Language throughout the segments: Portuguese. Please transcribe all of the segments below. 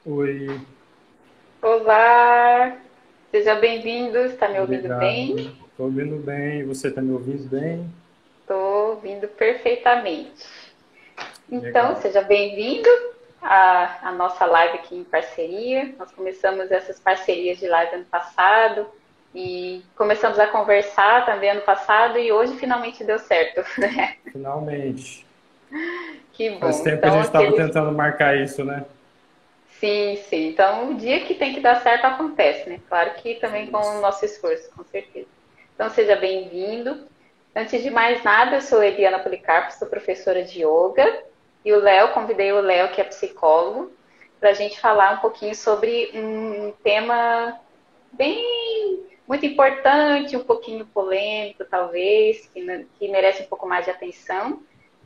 Oi, Olá, seja bem-vindo. Está me ouvindo bem? obrigado. Estou ouvindo bem. Você está me ouvindo bem? Estou ouvindo perfeitamente. Então, Legal. seja bem-vindo à nossa live aqui em parceria. Nós começamos essas parcerias de live ano passado e começamos a conversar também ano passado e hoje finalmente deu certo, né? Finalmente. Que Faz bom. tempo que a Então, gente estava aqueles. tentando marcar isso, né? Sim, sim. Então, o dia que tem que dar certo acontece, né? Claro que também com o Isso. nosso esforço, com certeza. Então, seja bem-vindo. Antes de mais nada, eu sou Eliana Policarpo, sou professora de yoga. E o Léo, convidei o Léo, que é psicólogo, para a gente falar um pouquinho sobre um tema bem muito importante, um pouquinho polêmico, talvez, que merece um pouco mais de atenção,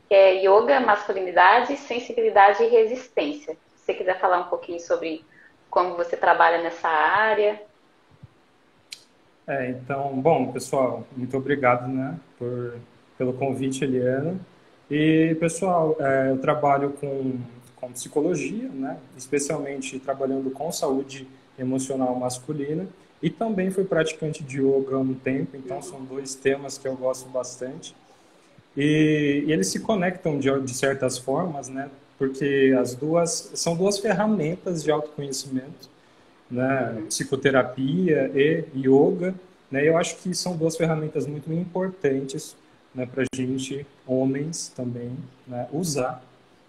que é yoga, masculinidade, sensibilidade e resistência. Se você quiser falar um pouquinho sobre como você trabalha nessa área. Então, bom, pessoal, muito obrigado, né, pelo convite, Eliana. E, pessoal, eu trabalho com psicologia, né, especialmente trabalhando com saúde emocional masculina. E também fui praticante de yoga há um tempo, então são dois temas que eu gosto bastante. E eles se conectam de certas formas, né? Porque as duas são duas ferramentas de autoconhecimento, né? Uhum. Psicoterapia e yoga, né? Eu acho que são duas ferramentas muito importantes, né? Para a gente, homens também, né? Usar,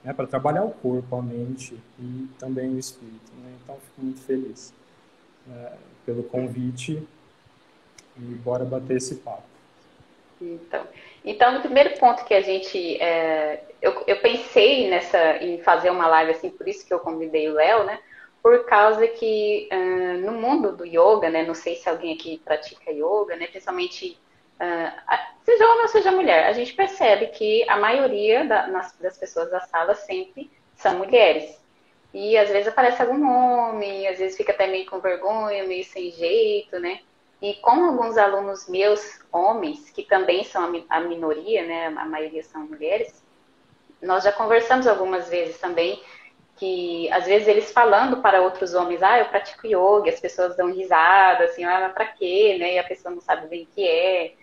né? Para trabalhar o corpo, a mente e também o espírito, né? Então, fico muito feliz, né, pelo convite e bora bater esse papo. Então, então, no primeiro ponto que a gente. Eu pensei em fazer uma live assim, por isso que eu convidei o Léo, né? Por causa que no mundo do yoga, né? Não sei se alguém aqui pratica yoga, né? Principalmente, seja homem ou seja mulher, a gente percebe que a maioria das pessoas da sala sempre são mulheres. E às vezes aparece algum homem, às vezes fica até meio com vergonha, meio sem jeito, né? E com alguns alunos meus, homens, que também são a minoria, né? A maioria são mulheres, nós já conversamos algumas vezes também que às vezes eles falando para outros homens, eu pratico yoga, as pessoas dão risada, assim, mas pra quê, né? E a pessoa não sabe bem o que é.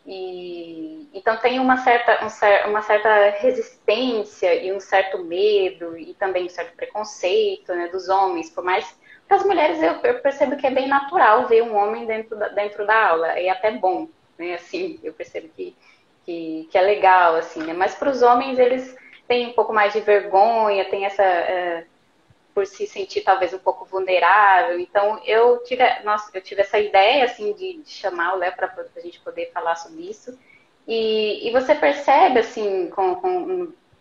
E então tem uma certa resistência e um certo medo e também um certo preconceito, né, dos homens, por mais que as mulheres eu percebo que é bem natural ver um homem dentro da aula, é até bom, né? Assim, eu percebo que é legal, assim, né? Mas para os homens eles têm um pouco mais de vergonha, tem essa por se sentir talvez um pouco vulnerável. Então eu tive essa ideia assim de chamar o Léo para a gente poder falar sobre isso. E você percebe assim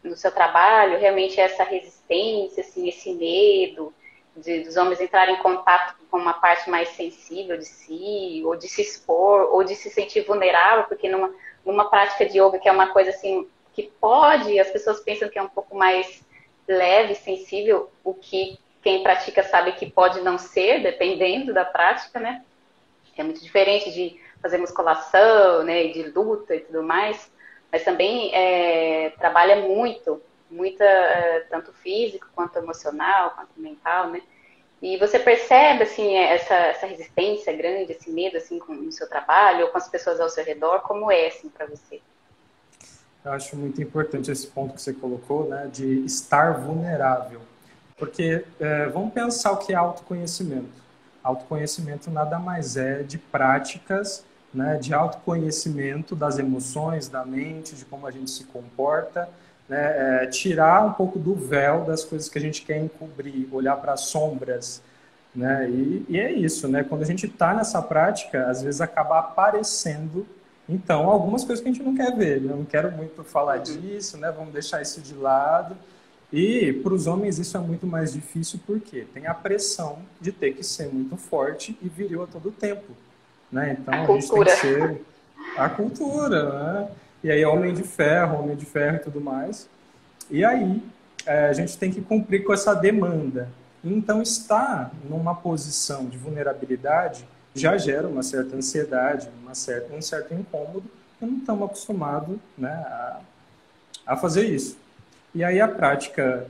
no seu trabalho realmente essa resistência, assim, esse medo dos homens entrarem em contato com uma parte mais sensível de si, ou de se expor, ou de se sentir vulnerável, porque numa prática de yoga que é uma coisa assim que pode, as pessoas pensam que é um pouco mais leve, sensível, o que quem pratica sabe que pode não ser, dependendo da prática, né? É muito diferente de fazer musculação, né, e de luta e tudo mais, mas também trabalha muita, tanto físico quanto emocional, quanto mental, né? E você percebe, assim, essa resistência grande, esse medo, assim, no seu trabalho ou com as pessoas ao seu redor, como é, assim, para você? Eu acho muito importante esse ponto que você colocou, né, de estar vulnerável. Porque vamos pensar o que é autoconhecimento. Autoconhecimento nada mais é de práticas, né, de autoconhecimento das emoções, da mente, de como a gente se comporta, né, tirar um pouco do véu das coisas que a gente quer encobrir, olhar para as sombras, né, e é isso, né, quando a gente está nessa prática, às vezes acaba aparecendo então, algumas coisas que a gente não quer ver, né? Eu não quero muito falar Uhum. disso, né? Vamos deixar isso de lado. E para os homens isso é muito mais difícil porque tem a pressão de ter que ser muito forte e viril a todo tempo, né? A Então a gente tem que cultura. ser a cultura, né? E aí homem de ferro e tudo mais. E aí a gente tem que cumprir com essa demanda. Então estar numa posição de vulnerabilidade já gera uma certa ansiedade, um certo incômodo, e não estamos acostumados, né, a fazer isso. E aí a prática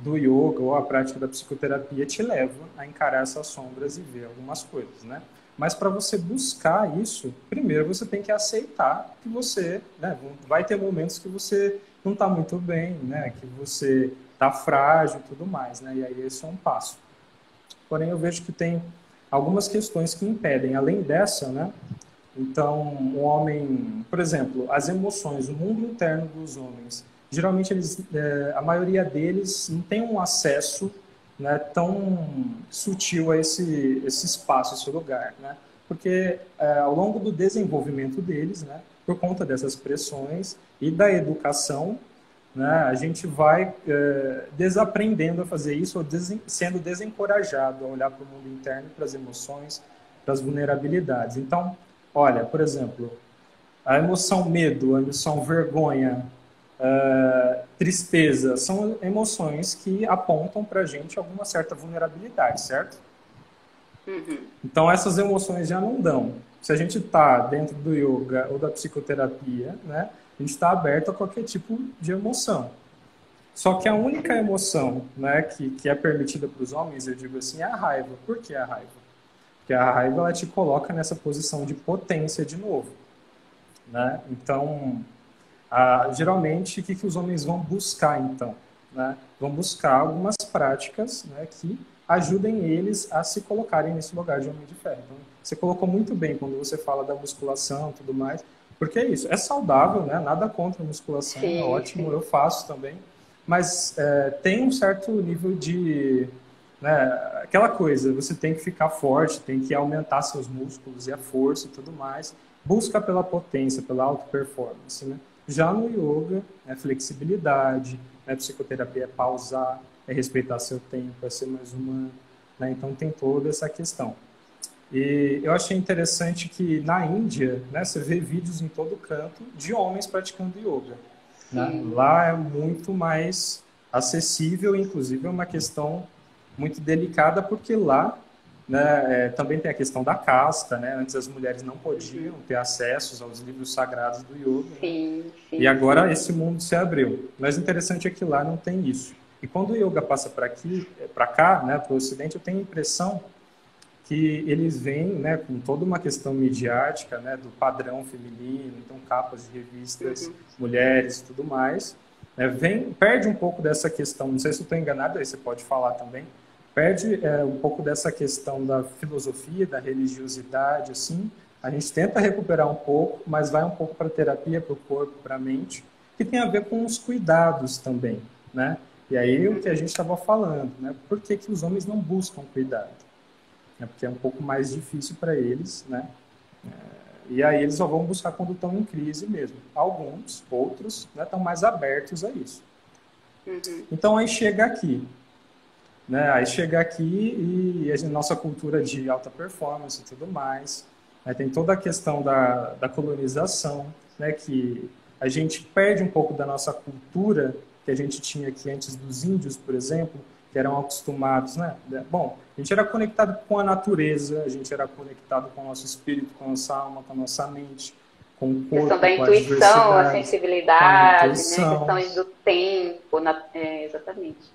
do yoga ou a prática da psicoterapia te leva a encarar essas sombras e ver algumas coisas, né? Mas para você buscar isso, primeiro você tem que aceitar que você, né, vai ter momentos que você não está muito bem, né, que você está frágil e tudo mais, né? E aí esse é um passo. Porém, eu vejo que tem algumas questões que impedem, além dessa, né? Então, o homem, por exemplo, as emoções, o mundo interno dos homens, geralmente a maioria deles não tem um acesso, né, tão sutil a esse espaço, esse lugar, né? Porque ao longo do desenvolvimento deles, né, por conta dessas pressões e da educação, né, a gente vai desaprendendo a fazer isso, ou sendo desencorajado a olhar para o mundo interno, para as emoções, para as vulnerabilidades. Então, olha, por exemplo, a emoção medo, a emoção vergonha, tristeza, são emoções que apontam para a gente alguma certa vulnerabilidade, certo? Uhum. Então, essas emoções já não dão. Se a gente está dentro do yoga ou da psicoterapia, né, a gente está aberto a qualquer tipo de emoção. Só que a única emoção, né, que é permitida para os homens, eu digo assim, é a raiva. Por que a raiva? Porque a raiva ela te coloca nessa posição de potência de novo, né? Então, geralmente, o que os homens vão buscar, então? Né? Vão buscar algumas práticas, né, que ajudem eles a se colocarem nesse lugar de homem de ferro. Então, você colocou muito bem quando você fala da musculação e tudo mais, porque é isso, é saudável, né? Nada contra a musculação, é Sim, ótimo, sim. eu faço também, mas tem um certo nível de... Né, aquela coisa, você tem que ficar forte, tem que aumentar seus músculos e a força e tudo mais, busca pela potência, pela auto-performance, né? Já no yoga, é flexibilidade, né? Psicoterapia é pausar, é respeitar seu tempo, é ser mais humano, né? Então tem toda essa questão. E eu achei interessante que na Índia, né, você vê vídeos em todo canto de homens praticando yoga, né? Sim. Lá é muito mais acessível, inclusive é uma questão muito delicada, porque lá, né, também tem a questão da casta, né? Antes as mulheres não podiam Uhum. ter acesso aos livros sagrados do yoga, né? Sim, E sim, agora sim. esse mundo se abriu. Mas o interessante é que lá não tem isso. E quando o yoga passa para aqui, para cá, né, para o Ocidente, eu tenho a impressão que eles vêm, né, com toda uma questão midiática, né, do padrão feminino, então capas de revistas, Uhum. mulheres e tudo mais, né, perde um pouco dessa questão, não sei se eu estou enganado, aí você pode falar também, perde um pouco dessa questão da filosofia, da religiosidade, assim, a gente tenta recuperar um pouco, mas vai um pouco para a terapia, para o corpo, para a mente, que tem a ver com os cuidados também, né? E aí o que a gente estava falando, né? Por que que os homens não buscam cuidado? Porque é um pouco mais difícil para eles, né? E aí eles só vão buscar quando estão em crise mesmo. Alguns, outros, né, estão mais abertos a isso. Uhum. Então aí chega aqui, né? Aí chega aqui e a nossa cultura de alta performance e tudo mais, né? Tem toda a questão da colonização, né? Que a gente perde um pouco da nossa cultura que a gente tinha aqui antes dos índios, por exemplo, que eram acostumados, né? Bom, a gente era conectado com a natureza, a gente era conectado com o nosso espírito, com a nossa alma, com a nossa mente, com o Questão corpo, da com a intuição, a diversidade, com a sensibilidade, né? intuição, Questões do tempo, exatamente.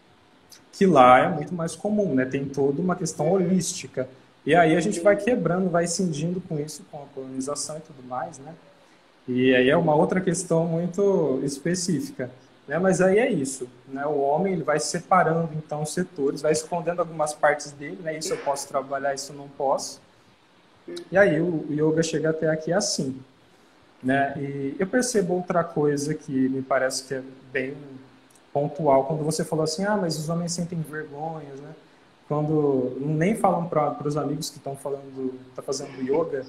que lá é muito mais comum, né? Tem toda uma questão Uhum. holística. E aí a gente vai Sim. quebrando, vai cindindo com isso, com a colonização e tudo mais, né? E aí é uma outra questão muito específica, né? Mas aí é isso, né? O homem ele vai separando então os setores, vai escondendo algumas partes dele, né? Isso eu posso trabalhar, isso eu não posso. E aí o yoga chega até aqui assim, né? E eu percebo outra coisa que me parece que é bem pontual, quando você falou assim, ah, mas os homens sentem vergonhas, né? Quando nem falam para os amigos que estão falando, tá fazendo yoga,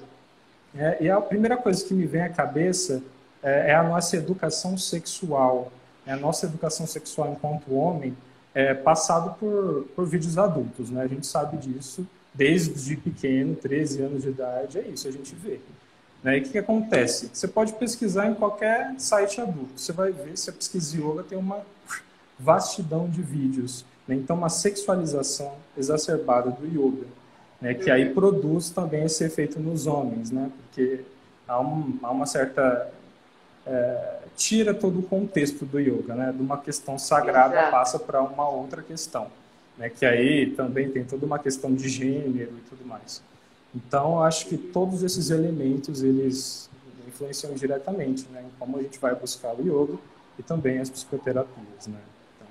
e a primeira coisa que me vem à cabeça é a nossa educação sexual. A nossa educação sexual enquanto homem é passado por vídeos adultos, né? A gente sabe disso desde pequeno, 13 anos de idade, é isso, a gente vê. Né? E o que acontece? Você pode pesquisar em qualquer site adulto, você vai ver, se a pesquisa yoga tem uma vastidão de vídeos. Né? Então, uma sexualização exacerbada do yoga, né? Que aí Uhum. produz também esse efeito nos homens, né? Porque há uma certa tira todo o contexto do yoga, né? De uma questão sagrada Exato. passa para uma outra questão, né? Que aí também tem toda uma questão de gênero e tudo mais. Então, acho que todos esses elementos, eles influenciam diretamente, né? Em como a gente vai buscar o yoga e também as psicoterapias, né? Então,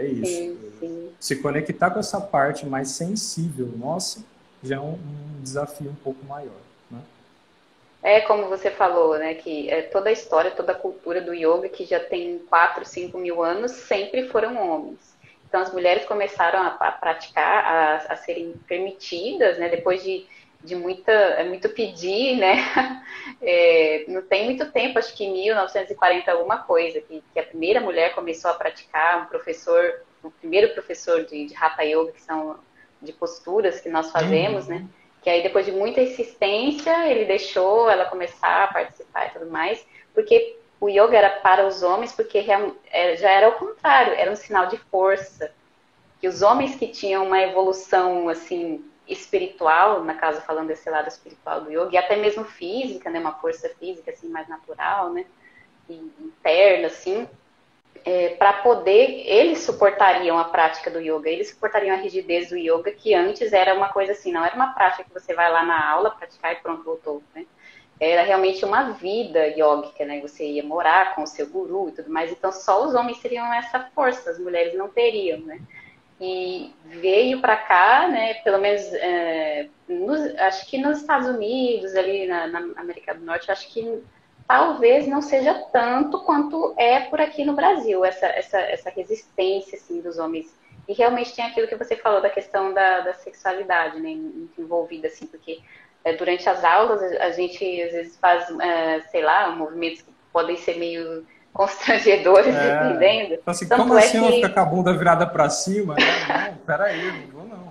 é isso. Sim, sim. Se conectar com essa parte mais sensível nossa, já é um desafio um pouco maior, né? É como você falou, né, que toda a história, toda a cultura do yoga, que já tem 4, 5 mil anos, sempre foram homens. Então, as mulheres começaram a praticar, a serem permitidas, né, depois de muito pedir, né, não tem muito tempo, acho que em 1940 alguma coisa, que a primeira mulher começou a praticar, o primeiro professor de Hatha Yoga, que são de posturas que nós fazemos, né, Uhum. que aí depois de muita insistência, ele deixou ela começar a participar e tudo mais, porque o yoga era para os homens, porque já era o contrário, era um sinal de força. Que os homens que tinham uma evolução, assim, espiritual, na casa falando desse lado espiritual do yoga, e até mesmo física, né, uma força física, assim, mais natural, né, e interna, assim, para poder, eles suportariam a prática do yoga, eles suportariam a rigidez do yoga, que antes era uma coisa assim, não era uma prática que você vai lá na aula praticar e pronto, voltou, né? Era realmente uma vida yógica, né? Você ia morar com o seu guru e tudo mais, então só os homens teriam essa força, as mulheres não teriam, né? E veio para cá, né? Pelo menos, acho que nos Estados Unidos, ali na América do Norte, acho que talvez não seja tanto quanto é por aqui no Brasil, essa resistência assim, dos homens. E realmente tem aquilo que você falou da questão da sexualidade, né, envolvida, assim, porque durante as aulas a gente às vezes faz, sei lá, movimentos que podem ser meio constrangedores, dependendo. Então, assim, como Tanto é assim eu vou ficar que com a bunda virada para cima, né? Não, peraí, não vou não.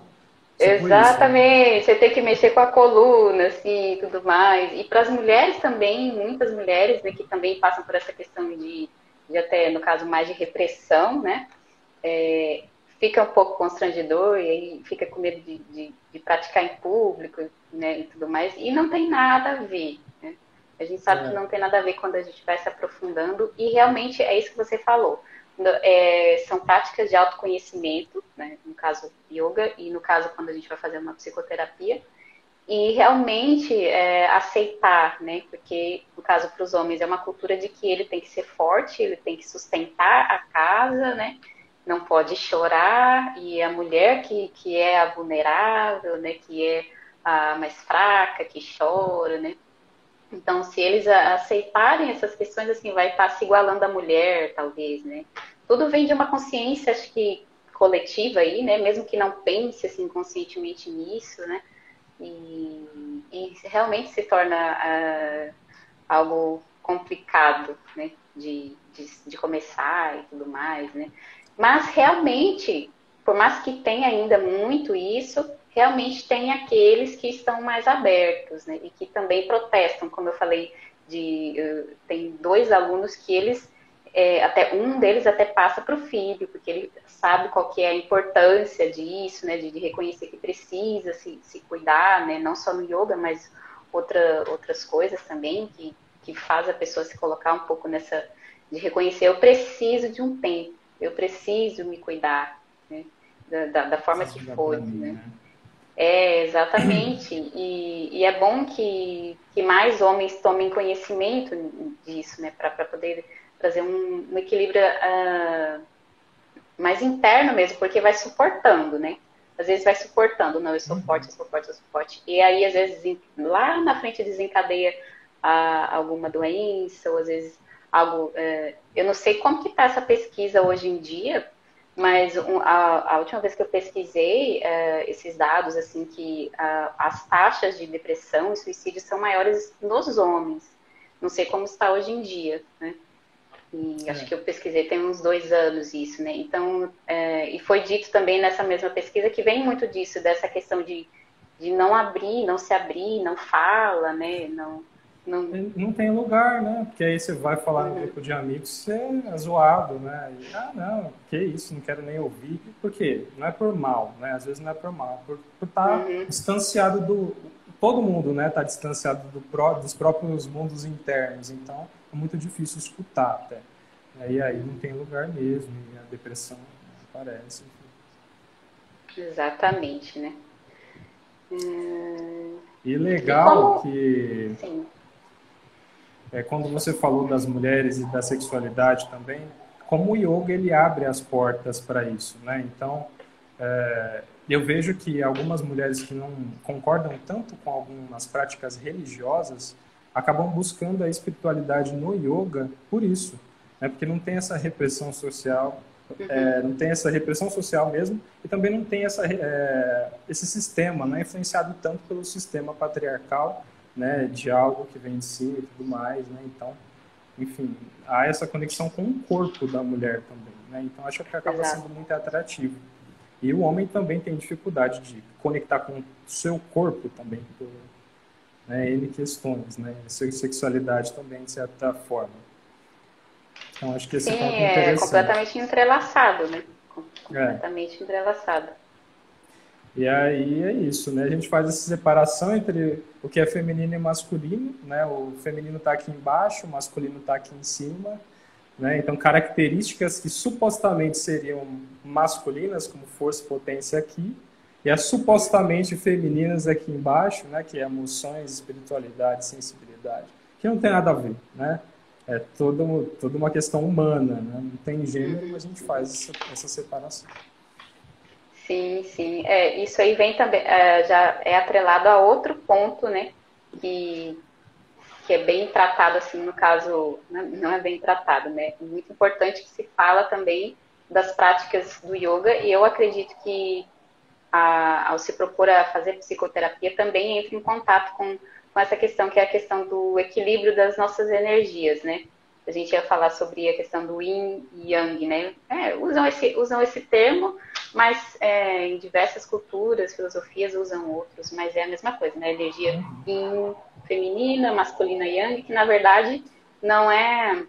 Tipo isso, né? exatamente, você tem que mexer com a coluna, assim, tudo mais. E para as mulheres também, muitas mulheres, né, que também passam por essa questão de até, no caso, mais de repressão, né? É, fica um pouco constrangedor e aí fica com medo de praticar em público, né, e tudo mais. E não tem nada a ver, né? A gente sabe que É. não tem nada a ver quando a gente vai se aprofundando e realmente é isso que você falou. São práticas de autoconhecimento, né, no caso yoga, e no caso quando a gente vai fazer uma psicoterapia, e realmente aceitar, né, porque no caso para os homens é uma cultura de que ele tem que ser forte, ele tem que sustentar a casa, né, não pode chorar, e a mulher que é a vulnerável, né, que é a mais fraca, que chora, né, então, se eles aceitarem essas questões, assim, vai estar se igualando à mulher, talvez, né? Tudo vem de uma consciência, acho que coletiva aí, né? Mesmo que não pense assim conscientemente nisso, né? E realmente se torna algo complicado, né? De começar e tudo mais, né? Mas realmente, por mais que tenha ainda muito isso, realmente tem aqueles que estão mais abertos, né? E que também protestam, como eu falei, tem dois alunos que eles até um deles até passa para o filho, porque ele sabe qual que é a importância disso, né, de reconhecer que precisa se cuidar, né, não só no yoga, mas outras coisas também que faz a pessoa se colocar um pouco nessa de reconhecer, eu preciso de um tempo, eu preciso me cuidar, né, da forma que Preciso dar for, para mim, né. né? Exatamente. E é bom que mais homens tomem conhecimento disso, né, para poder trazer um equilíbrio mais interno mesmo, porque vai suportando, né? Às vezes vai suportando, não, eu sou forte, eu sou forte, eu sou forte. E aí, às vezes, lá na frente desencadeia alguma doença, ou às vezes algo. Eu não sei como que está essa pesquisa hoje em dia, mas a última vez que eu pesquisei esses dados, assim, que as taxas de depressão e suicídio são maiores nos homens. Não sei como está hoje em dia, né? E acho É. que eu pesquisei tem uns 2 anos isso, né? Então, e foi dito também nessa mesma pesquisa que vem muito disso, dessa questão de não abrir, não se abrir, não fala, né? Não, Não tem lugar, né? Porque aí você vai falar no uhum, grupo de amigos, você é zoado, né? E, não, que isso, não quero nem ouvir. Por quê? Não é por mal, né? Às vezes não é por mal, por estar uhum, distanciado do... Todo mundo, né? Está distanciado dos próprios mundos internos. Então, muito difícil escutar até. E aí não tem lugar mesmo, e a depressão aparece. Exatamente, né? E E legal como... que Sim. quando você falou das mulheres e da sexualidade também, como o yoga ele abre as portas para isso, né? Então, eu vejo que algumas mulheres que não concordam tanto com algumas práticas religiosas acabam buscando a espiritualidade no yoga por isso, né? Porque não tem essa repressão social, não tem essa repressão social mesmo, e também não tem esse sistema, não é influenciado tanto pelo sistema patriarcal, né? De algo que vem de cima e tudo mais, né? Então, enfim, há essa conexão com o corpo da mulher também, né? Então, acho que acaba Exato. sendo muito atrativo. E o homem também tem dificuldade de conectar com o seu corpo também, por, né, N questões, né? Sexualidade também, de certa forma. Então, acho que esse Sim, ponto é é interessante. completamente entrelaçado, né? É. Completamente entrelaçado. E aí é isso, né? A gente faz essa separação entre o que é feminino e masculino, né? O feminino está aqui embaixo, o masculino está aqui em cima, né? Então, características que supostamente seriam masculinas, como força e potência aqui, e as supostamente femininas aqui embaixo, né? Que é emoções, espiritualidade, sensibilidade, que não tem nada a ver, né? É toda uma questão humana, né? Não tem gênero, mas a gente faz essa separação. Sim, sim. Isso aí vem também, já é atrelado a outro ponto, né? Que, que é bem tratado, assim, no caso, não é bem tratado, né? É muito importante que se fala também das práticas do yoga, e eu acredito que ao se propor a fazer psicoterapia também entra em contato com essa questão, que é a questão do equilíbrio das nossas energias, né? A gente ia falar sobre a questão do yin e yang, né? Usam esse termo, mas em diversas culturas, filosofias usam outros, mas é a mesma coisa, né? Energia yin feminina, masculina yang, que na verdade não é,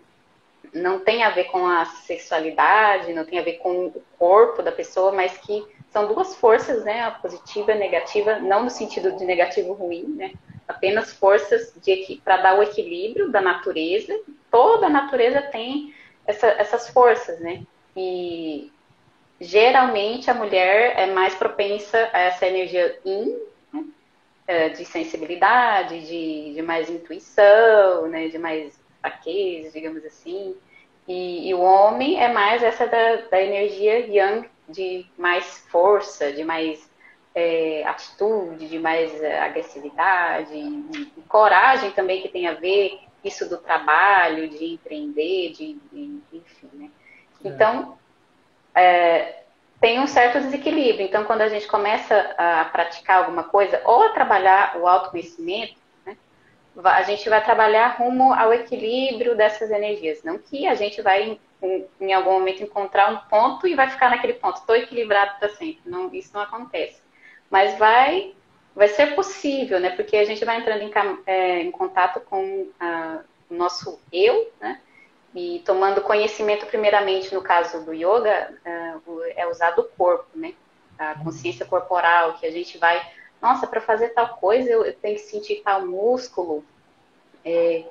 não tem a ver com a sexualidade, não tem a ver com o corpo da pessoa, mas que são duas forças, né? A positiva e a negativa, não no sentido de negativo ruim, né? Apenas forças para dar o equilíbrio da natureza. Toda a natureza tem essas forças, né? E geralmente a mulher é mais propensa a essa energia yin, né? De sensibilidade, de mais intuição, né? De mais fraqueza, digamos assim. E o homem é mais essa da energia yang, de mais força, de mais atitude, de mais agressividade, e coragem também, que tem a ver isso do trabalho, de empreender, enfim, né? Então, tem um certo desequilíbrio. Então, quando a gente começa a praticar alguma coisa, ou a trabalhar o autoconhecimento, né, a gente vai trabalhar rumo ao equilíbrio dessas energias. Não que a gente vai, em algum momento, encontrar um ponto e vai ficar naquele ponto. Estou equilibrado para sempre. Não, isso não acontece. Mas vai ser possível, né? Porque a gente vai entrando em contato com o nosso eu, né? E tomando conhecimento, primeiramente, no caso do yoga, é usado o corpo, né? A consciência corporal, que a gente vai, nossa, para fazer tal coisa eu tenho que sentir tal músculo, e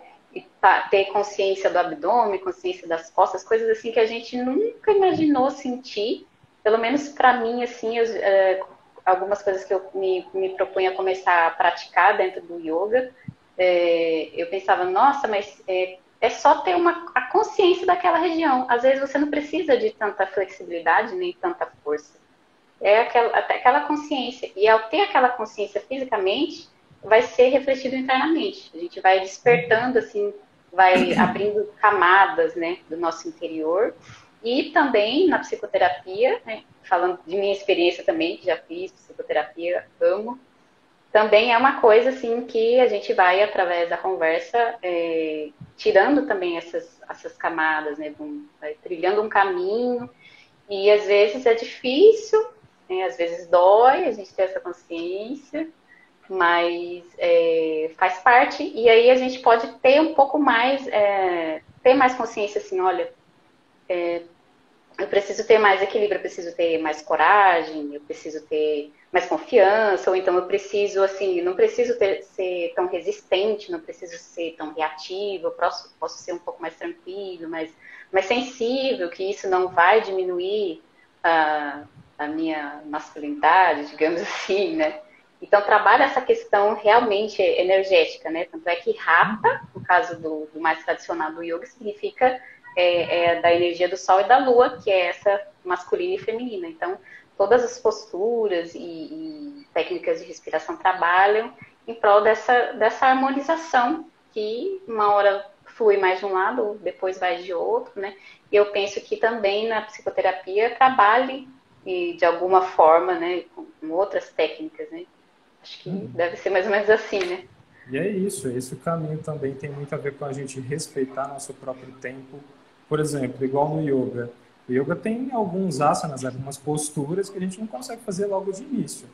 ter consciência do abdômen, consciência das costas, coisas assim que a gente nunca imaginou sentir. Pelo menos para mim, assim, algumas coisas que eu me propunha a começar a praticar dentro do yoga, eu pensava, nossa, mas é só ter a consciência daquela região. Às vezes você não precisa de tanta flexibilidade nem tanta força. Até aquela consciência. E ao ter aquela consciência fisicamente, vai ser refletido internamente. A gente vai despertando, assim, vai abrindo camadas, né, do nosso interior. E também na psicoterapia, né, falando de minha experiência também, que já fiz psicoterapia, amo. Também é uma coisa, assim, que a gente vai, através da conversa, tirando também essas camadas, né, vai trilhando um caminho. E às vezes é difícil, né? Às vezes dói a gente ter essa consciência, mas faz parte. E aí a gente pode ter um pouco mais, ter mais consciência assim, olha, eu preciso ter mais equilíbrio, eu preciso ter mais coragem, eu preciso ter mais confiança, ou então eu preciso, assim, não preciso ser tão resistente, não preciso ser tão reativo, eu posso ser um pouco mais tranquilo, mais sensível, que isso não vai diminuir a minha masculinidade, digamos assim, né? Então, trabalha essa questão realmente energética, né? Tanto é que Hatha, no caso do mais tradicional do yoga, significa da energia do sol e da lua, que é essa masculina e feminina. Então, todas as posturas e técnicas de respiração trabalham em prol dessa harmonização, que uma hora flui mais de um lado, depois vai de outro, né? E eu penso que também na psicoterapia trabalhe de alguma forma, né, com outras técnicas, né? Acho que deve ser mais ou menos assim, né? E é isso, esse caminho também tem muito a ver com a gente respeitar nosso próprio tempo. Por exemplo, igual no yoga. O yoga tem alguns asanas, algumas posturas que a gente não consegue fazer logo de início.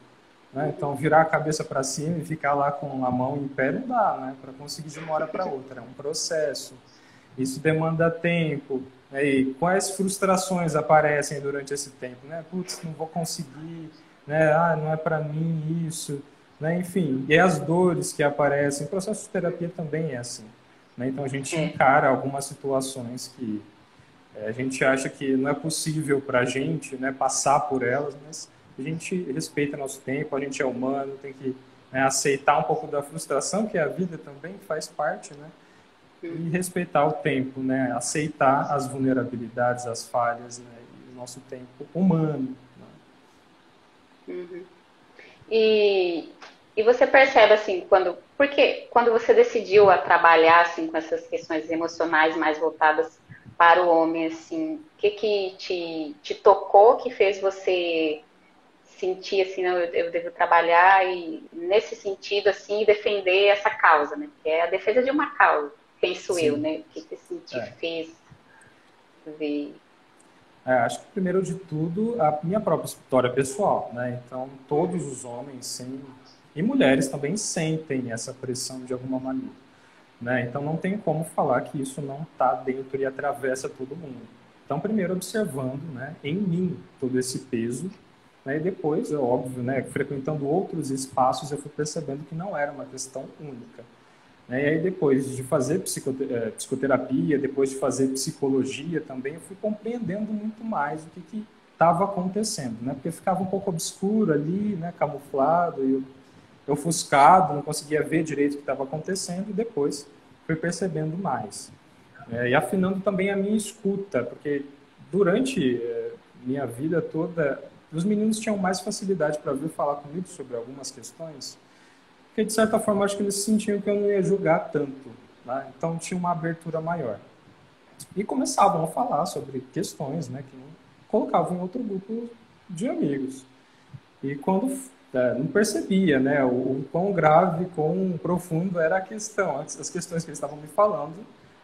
Né? Então, virar a cabeça para cima e ficar lá com a mão em pé não dá, né? Para conseguir de uma hora para outra. É um processo. Isso demanda tempo. Né? E quais frustrações aparecem durante esse tempo? Né? Putz, não vou conseguir. Né? Ah, não é para mim isso. Né? Enfim, e as dores que aparecem. O processo de terapia também é assim. Né? Então, a gente encara algumas situações que a gente acha que não é possível para a gente, né, passar por elas, mas a gente respeita nosso tempo, a gente é humano, tem que, né, aceitar um pouco da frustração, que a vida também faz parte, né, e respeitar o tempo, né, aceitar as vulnerabilidades, as falhas, né, e o nosso tempo humano. Né. Uhum. E você percebe assim, porque quando você decidiu a trabalhar assim com essas questões emocionais mais voltadas para o homem, assim, o que te tocou, que fez você sentir assim, não, eu devo trabalhar e nesse sentido assim defender essa causa, né? Que é a defesa de uma causa, penso eu, Sim. né? O que assim, te fez ver? Acho que, primeiro de tudo, a minha própria história pessoal, né? Então, todos os homens e mulheres também sentem essa pressão de alguma maneira, né? Então, não tem como falar que isso não está dentro e atravessa todo mundo. Então, primeiro observando, né, em mim todo esse peso, né? E depois, é óbvio, né, frequentando outros espaços, eu fui percebendo que não era uma questão única. Né? E aí, depois de fazer psicoterapia, depois de fazer psicologia também, eu fui compreendendo muito mais o que estava acontecendo, né? Porque ficava um pouco obscuro ali, né, camuflado, eu ofuscado, não conseguia ver direito o que estava acontecendo, e depois fui percebendo mais. E afinando também a minha escuta, porque durante minha vida toda, os meninos tinham mais facilidade para vir falar comigo sobre algumas questões, porque de certa forma acho que eles sentiam que eu não ia julgar tanto, né? Então tinha uma abertura maior. E começavam a falar sobre questões, né, que não colocavam em outro grupo de amigos. E quando não percebia, né, o quão grave, quão profundo era a questão, as questões que eles estavam me falando,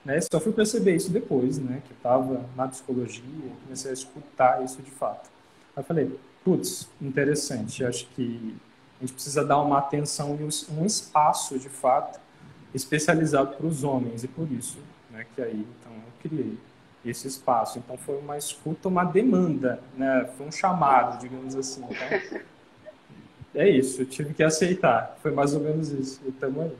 né, só fui perceber isso depois, né, que eu estava na psicologia, comecei a escutar isso de fato. Aí eu falei, putz, interessante, acho que a gente precisa dar uma atenção e um espaço, de fato, especializado para os homens, e por isso, né, que aí, então, eu criei esse espaço. Então, foi uma escuta, uma demanda, né, foi um chamado, digamos assim. Então, é isso, eu tive que aceitar, foi mais ou menos isso, e estamos aí.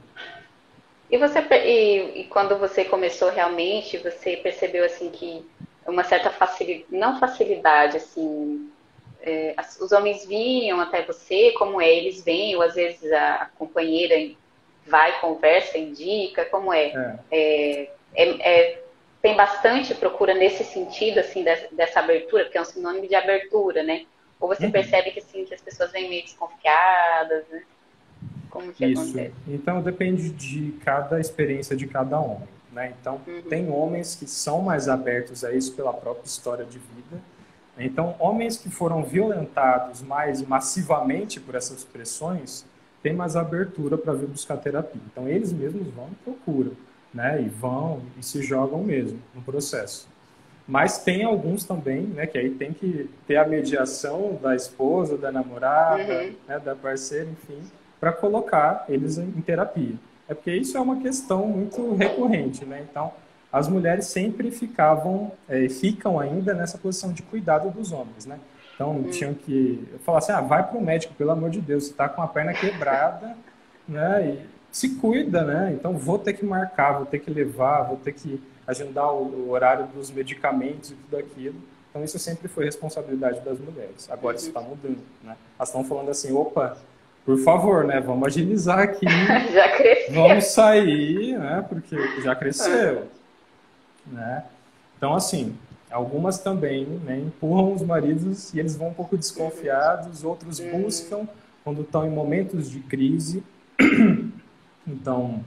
E quando você começou realmente, você percebeu assim que uma certa facilidade, não facilidade, assim, os homens vinham até você, como é, eles vêm, ou às vezes a companheira vai, conversa, indica, como é? Tem bastante procura nesse sentido, assim, dessa abertura, porque é um sinônimo de abertura, né? Ou você percebe que, assim, que as pessoas vêm meio desconfiadas, né? Como que Isso. acontece? Então, depende de cada experiência de cada homem, né? Então, tem homens que são mais abertos a isso pela própria história de vida. Então, homens que foram violentados mais massivamente por essas pressões têm mais abertura para vir buscar terapia. Então, eles mesmos vão e procuram, né? E vão e se jogam mesmo no processo. Mas tem alguns também, né, que aí tem que ter a mediação da esposa, da namorada, né, da parceira, enfim, para colocar eles em terapia. É porque isso é uma questão muito recorrente, né? Então, as mulheres sempre ficam ainda nessa posição de cuidado dos homens, né? Então, tinham que falar assim, vai para o médico, pelo amor de Deus, você está com a perna quebrada, né? E se cuida, né? Então, vou ter que marcar, vou ter que levar, vou ter que agendar o horário dos medicamentos e tudo aquilo. Então, isso sempre foi responsabilidade das mulheres. Agora, isso está mudando, né? Elas estão falando assim, opa, por favor, né? Vamos agilizar aqui. Já cresceu. Vamos sair, né? Porque já cresceu, né? Então, assim, algumas também, né, empurram os maridos e eles vão um pouco desconfiados, outros buscam quando estão em momentos de crise. Então,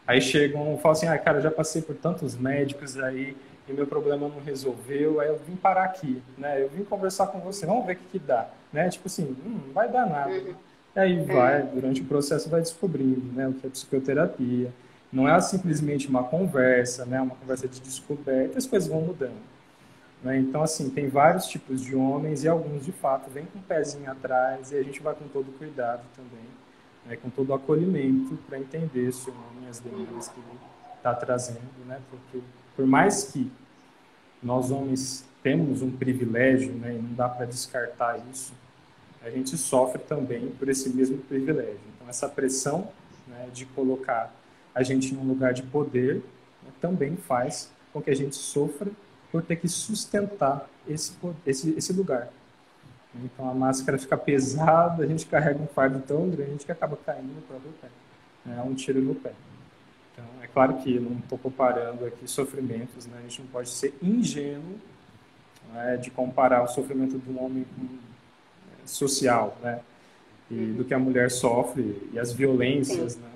aí chegam e falam assim, cara, eu já passei por tantos médicos aí e meu problema não resolveu, aí eu vim parar aqui, né? Eu vim conversar com você, vamos ver o que dá, né? Tipo assim, não vai dar nada. E aí durante o processo vai descobrindo, né, o que é psicoterapia. Não é simplesmente uma conversa, né, uma conversa de descoberta, as coisas vão mudando. Né? Então, assim, tem vários tipos de homens e alguns, de fato, vêm com o pezinho atrás e a gente vai com todo cuidado também, né, com todo o acolhimento para entender se o homem, as demandas que ele está trazendo, né, porque por mais que nós homens temos um privilégio, né, e não dá para descartar isso, a gente sofre também por esse mesmo privilégio. Então, essa pressão, né, de colocar a gente num lugar de poder, né, também faz com que a gente sofra por ter que sustentar esse lugar. Então, a máscara fica pesada, a gente carrega um fardo tão grande que acaba caindo no próprio pé. É um tiro no pé. Então, é claro que eu não estou comparando aqui sofrimentos, né? A gente não pode ser ingênuo, né, de comparar o sofrimento de um homem social, né, e do que a mulher sofre e as violências, né,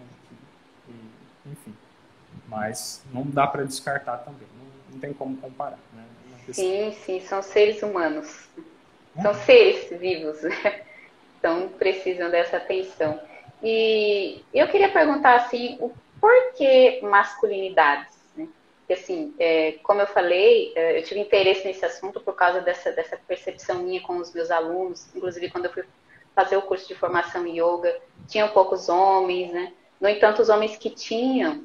enfim. Mas não dá para descartar também, não tem como comparar, né? Sim, são seres humanos, são seres vivos, né? Então precisam dessa atenção. E eu queria perguntar assim, o porquê masculinidades? Né? Porque assim, como eu falei, eu tive interesse nesse assunto por causa dessa percepção minha com os meus alunos, inclusive quando eu fui fazer o curso de formação em yoga, tinham poucos homens, né? No entanto, os homens que tinham,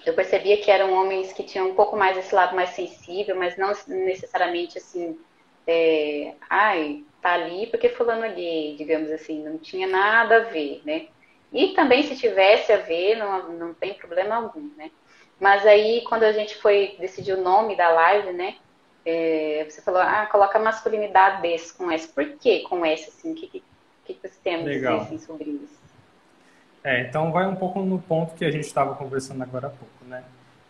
eu percebia que eram homens que tinham um pouco mais esse lado mais sensível, mas não necessariamente assim, tá ali porque fulano é gay, digamos assim, não tinha nada a ver, né? E também se tivesse a ver, não tem problema algum, né? Mas aí, quando a gente foi decidir o nome da live, né? Você falou, coloca masculinidade com S. Por que com S, assim? O que você tem a dizer assim, sobre isso? Então vai um pouco no ponto que a gente estava conversando agora há pouco, né?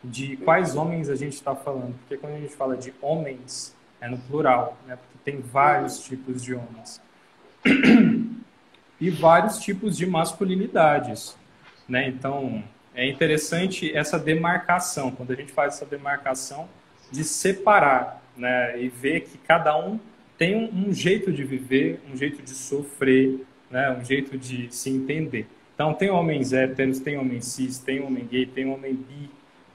De quais homens a gente está falando. Porque quando a gente fala de homens, é no plural, né? Porque tem vários tipos de homens. E vários tipos de masculinidades, né? Então, é interessante essa demarcação, quando a gente faz essa demarcação de separar, né? E ver que cada um tem um jeito de viver, um jeito de sofrer, né? Um jeito de se entender. Então, tem homens héteros, tem homens cis, tem homem gay, tem homem bi,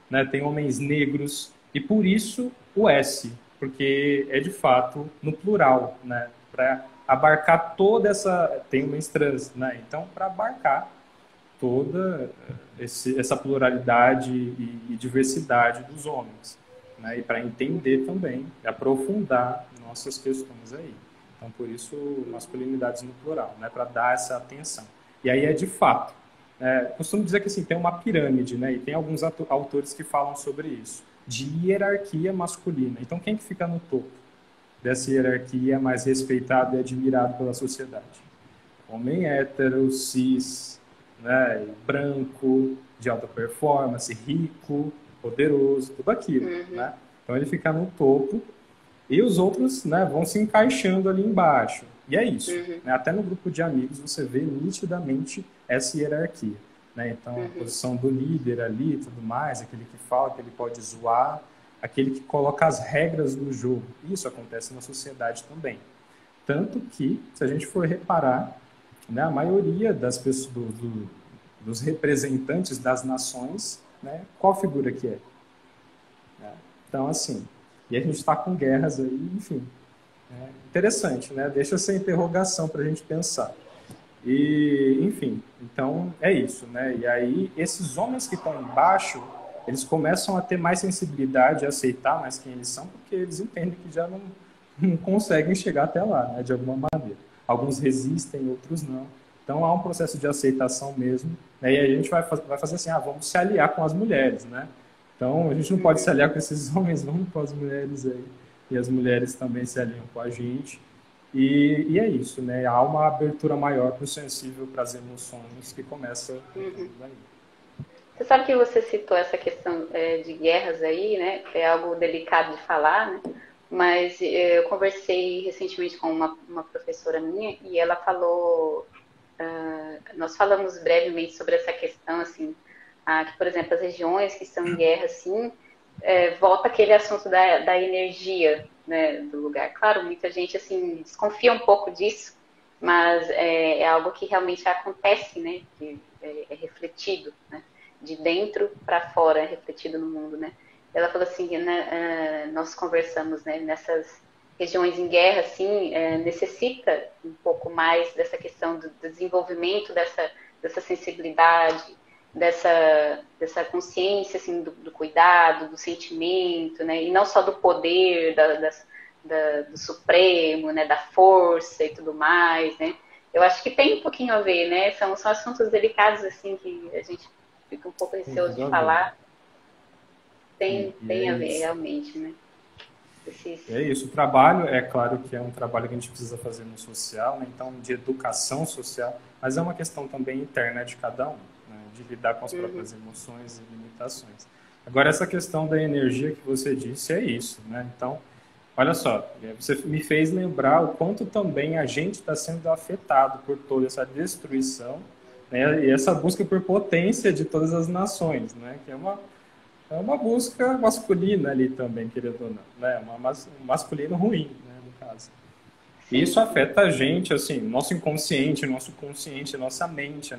né? Tem homens negros, e por isso o S, porque é de fato no plural, né? Para abarcar toda essa... Tem homens trans, né? Então, para abarcar toda essa pluralidade e diversidade dos homens, né? E para entender também, aprofundar nossas questões aí. Então, por isso, masculinidades no plural, né? Para dar essa atenção. E aí é de fato. Costumo dizer que assim, tem uma pirâmide, né? E tem alguns autores que falam sobre isso, de hierarquia masculina. Então, quem que fica no topo dessa hierarquia é mais respeitado e admirado pela sociedade? Homem hétero, cis, né? Branco, de alta performance, rico, poderoso, tudo aquilo. Né? Então, ele fica no topo e os outros, né, vão se encaixando ali embaixo. E é isso. Né? Até no grupo de amigos você vê nitidamente essa hierarquia. Né? Então, a posição do líder ali e tudo mais, aquele que fala que ele pode zoar, aquele que coloca as regras do jogo. Isso acontece na sociedade também. Tanto que, se a gente for reparar, né, a maioria das pessoas, dos representantes das nações, né, qual figura que é? Então, assim, e a gente está com guerras aí, enfim. Interessante, né? Deixa essa interrogação para a gente pensar. E, enfim, então é isso, né? E aí, esses homens que estão embaixo, eles começam a ter mais sensibilidade, a aceitar mais quem eles são, porque eles entendem que já não conseguem chegar até lá, né, de alguma maneira. Alguns resistem, outros não. Então há um processo de aceitação mesmo, né, e aí a gente vai fazer assim, vamos se aliar com as mulheres, né? Então a gente não pode se aliar com esses homens, vamos com as mulheres aí, e as mulheres também se aliam com a gente. E é isso, né? Há uma abertura maior para o sensível, para as emoções, que começa daí. Você sabe que você citou essa questão de guerras aí, né? É algo delicado de falar, né? Mas eu conversei recentemente com uma professora minha e ela falou, nós falamos brevemente sobre essa questão, assim, que, por exemplo, as regiões que estão em guerra, assim, volta aquele assunto da energia, né, do lugar. Claro, muita gente, assim, desconfia um pouco disso, mas é algo que realmente acontece, né? Que é refletido, né? De dentro para fora, refletido no mundo, né? Ela falou assim, né, nós conversamos, né, nessas regiões em guerra, assim, necessita um pouco mais dessa questão do desenvolvimento dessa sensibilidade, dessa consciência, assim, do cuidado, do sentimento, né? E não só do poder, do Supremo, né, da força e tudo mais, né? Eu acho que tem um pouquinho a ver, né? São assuntos delicados, assim, que a gente fica um pouco Tem receoso tudo de a ver. falar. E é Tem a ver, isso. realmente, né? Esses... É isso. O trabalho, é claro que é um trabalho que a gente precisa fazer no social, né? Então, de educação social, mas é uma questão também interna de cada um, né? De lidar com as próprias emoções e limitações. Agora, essa questão da energia que você disse é isso, né? Então, olha só, você me fez lembrar o quanto também a gente está sendo afetado por toda essa destruição, né? E essa busca por potência de todas as nações, né? Que é uma busca masculina ali também, querendo ou não, né? Um masculino ruim, né, no caso. E Sim, isso sim. afeta a gente, assim, nosso inconsciente, nosso consciente, nossa mente,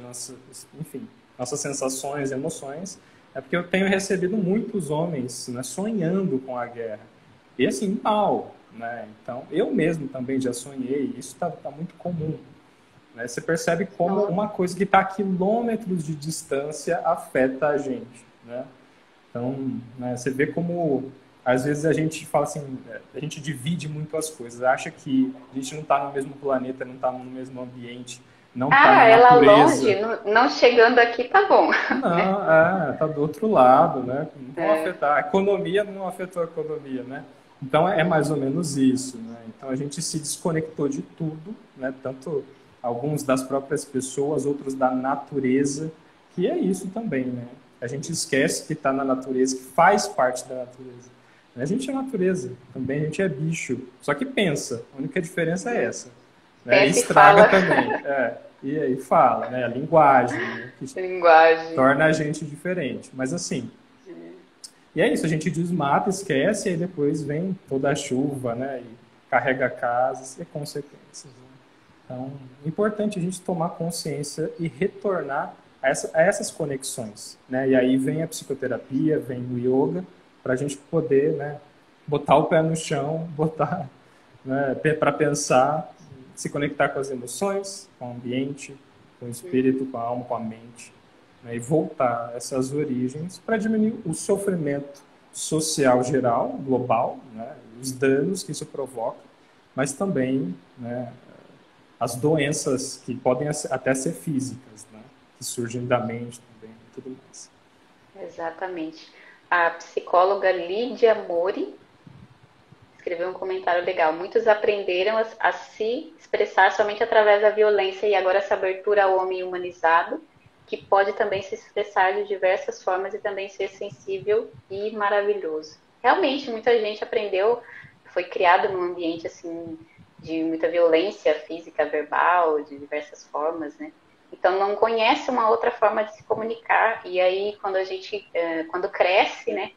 enfim, nossas sensações, emoções. É porque eu tenho recebido muitos homens, né, sonhando com a guerra. E assim, mal, né? Então, eu mesmo também já sonhei, isso tá muito comum. Né? Você percebe como Nossa. uma coisa que está a quilômetros de distância afeta a gente, né? Então, né, você vê como, às vezes, a gente fala assim, a gente divide muito as coisas, acha que a gente não está no mesmo planeta, não está no mesmo ambiente, não está na Ela longe, natureza. não chegando aqui, tá bom, né? Não, está do outro lado, né? Não vão afetar. A economia não afetou a economia, né? Então, é mais ou menos isso, né? Então, a gente se desconectou de tudo, né? Tanto alguns das próprias pessoas, outros da natureza, que é isso também, né? A gente esquece que está na natureza, que faz parte da natureza. A gente é natureza, também a gente é bicho, só que pensa. A única diferença é essa, né? E Pensa e estraga fala também, e aí fala, né? A linguagem, né? Que linguagem. torna a gente diferente. Mas assim, e é isso, a gente desmata, esquece, e aí depois vem toda a chuva, né? E carrega casas e consequências. Né? Então, é importante a gente tomar consciência e retornar a essas conexões. Né? E aí vem a psicoterapia, vem o yoga, para a gente poder, né, botar o pé no chão, botar, né, para pensar, se conectar com as emoções, com o ambiente, com o espírito, com a alma, com a mente, né, e voltar a essas origens para diminuir o sofrimento social geral, global, né, os danos que isso provoca, mas também, né, as doenças que podem até ser físicas, né, que surgem da mente também e tudo mais. Exatamente. A psicóloga Lídia Mori escreveu um comentário legal. Muitos aprenderam a se expressar somente através da violência e agora essa abertura ao homem humanizado, que pode também se expressar de diversas formas e também ser sensível e maravilhoso. Realmente, muita gente aprendeu, foi criado num ambiente assim de muita violência física, verbal, de diversas formas, né? Então não conhece uma outra forma de se comunicar e aí quando a gente, quando cresce, né?